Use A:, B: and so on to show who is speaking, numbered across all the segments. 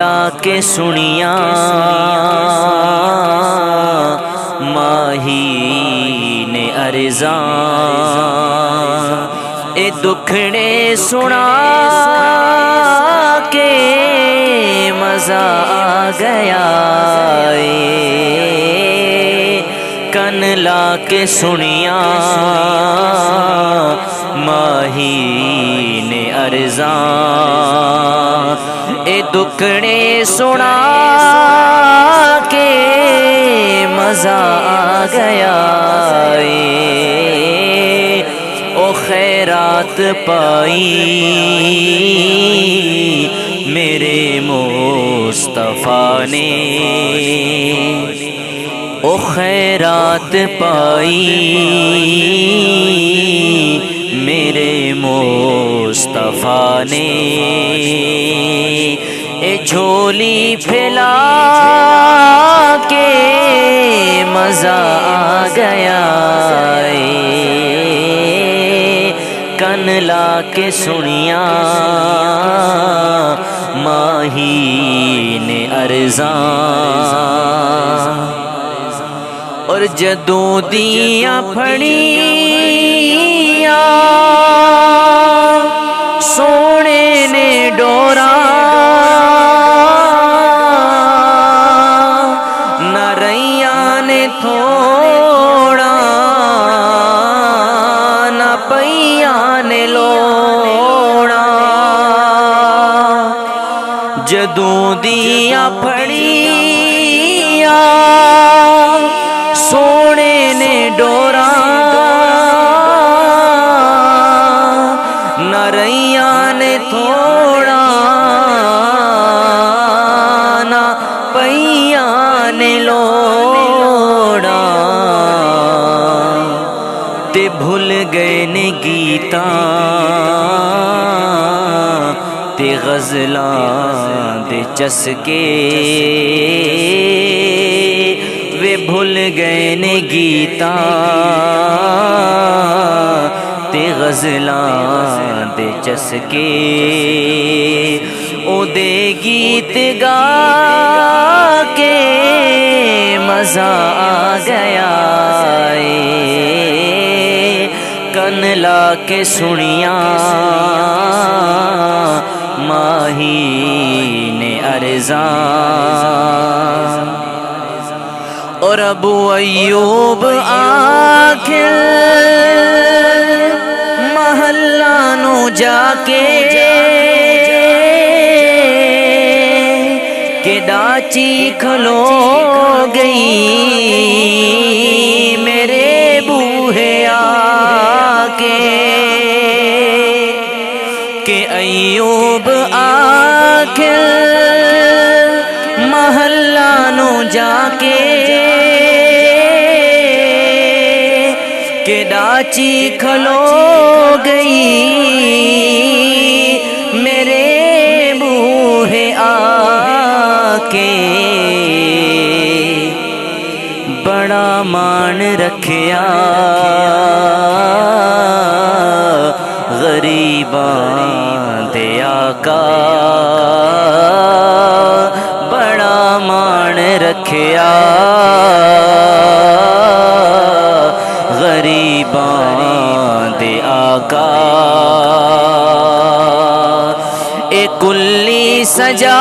A: کے سنیا ماہی نے ارزاں اے دکھڑے سنا کے مزہ آ گیا کن لا کے سنیا ماہی نے ارزاں اے دکھڑے سنا کے مزہ آ گیا او خیرات پائی میرے مصطفیٰ نے او خیرات پائی میرے مصطفیٰ نے اے جھولی پھیلا کے مزہ آ گیا کن لا کے سنیا ماہی نے ارزاں اور جدوں دیاں پھڑیاں سونے نے ڈورا نہ ریاں نے تھوڑا نہ پئیاں نے لوڑا جدوں دیاں پھڑیاں سونے نے ڈورا نہ ریاں نے تھوڑا نہ پئیاں نے لوڑا تے بھول گئے نے گیتاں تے غزلاں دے چسکے وے بھول گئے نے گیتاں تے غزلاں دے چسکے او دے گیت گا کے مزہ آ گیا کن لا کے سنیا ماہی نے ارزاں اور ابو ایوب آخر محلہ نو جا کے کہ ڈاچی کھلو گئی میرے بوہے آ کے کہ ایوب آخر محلہ نو جا کے کہ ڈاچی کھلو گئی میرے بوہے آ کے بڑا مان رکھیا غریباں دے آقا بڑا مان رکھیا غریباں دے آقا اے کلی سجا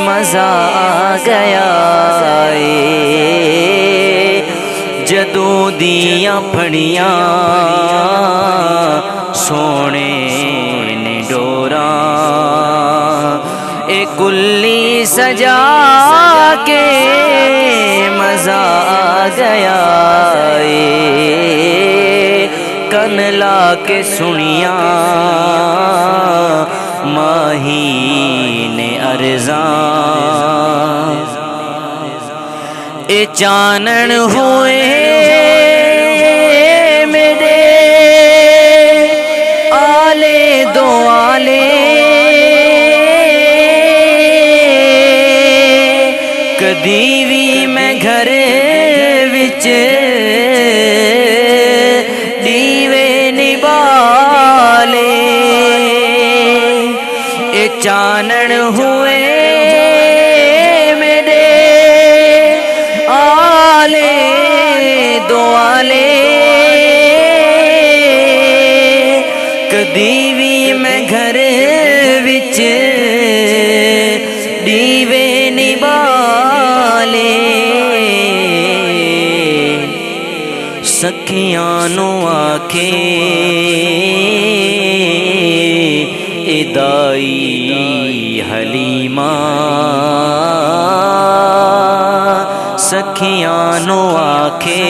A: مزہ آ گیا جدوں دیاں پھڑیاں سونے نے ڈوراں اے کلی سجا کے مزہ آ گیا کن لا کے سنیا ماہی نے ارزاں اے چانن ہوئے میرے آلے دو آلے کدی بھی میں گھر وچ دیوے نبالے اے چانن ہوئے میرے آلے دو آلے کدی بھی میں گھر وچ دیوے نہیں بالے سکھیاں نو آکھے اے دائی حلیمہ سکھیاں نو آکھے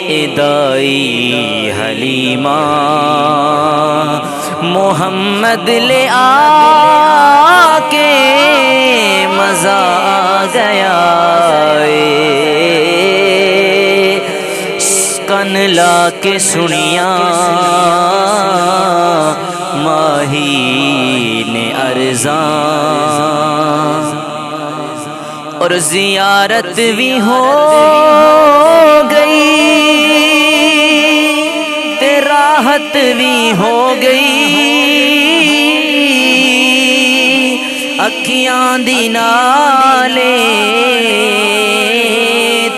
A: اے دائی حلیمہ محمد لے آ کے مزہ آ گیا کن لا کے سنیاں ماہی نے ارزاں اور زیارت بھی ہو گئی تے راحت بھی ہو گئی اکھیاں دی نالے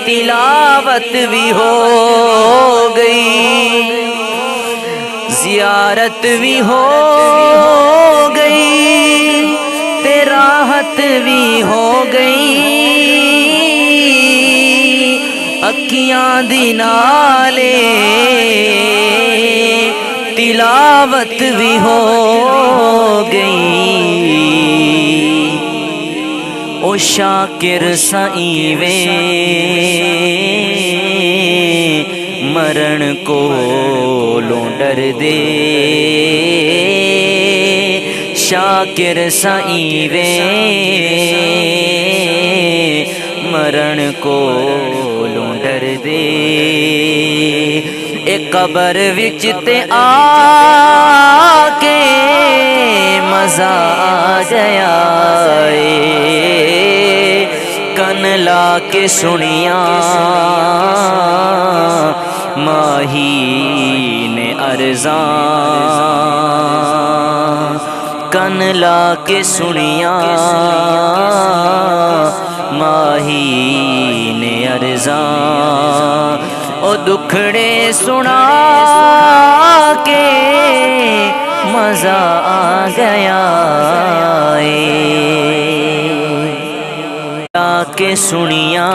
A: تلاوت بھی ہو گئی زیارت بھی ہو گئی تے راحت بھی ہو گئی اکھیاں دی نالے تلاوت بھی ہو گئی او شاکر سائیں وے مرن کو لوں ڈر دے شاکر سائیں وے مرن کو لوں ڈر دے اے قبر وچ تے آ کے مزہ آ گیا کن لا کے سنیاں ماہی نے ارزاں کن لا کے سنیاں ماہی نے ارزاں او دکھڑے سنا کے مزہ آ گیا کے سنیاں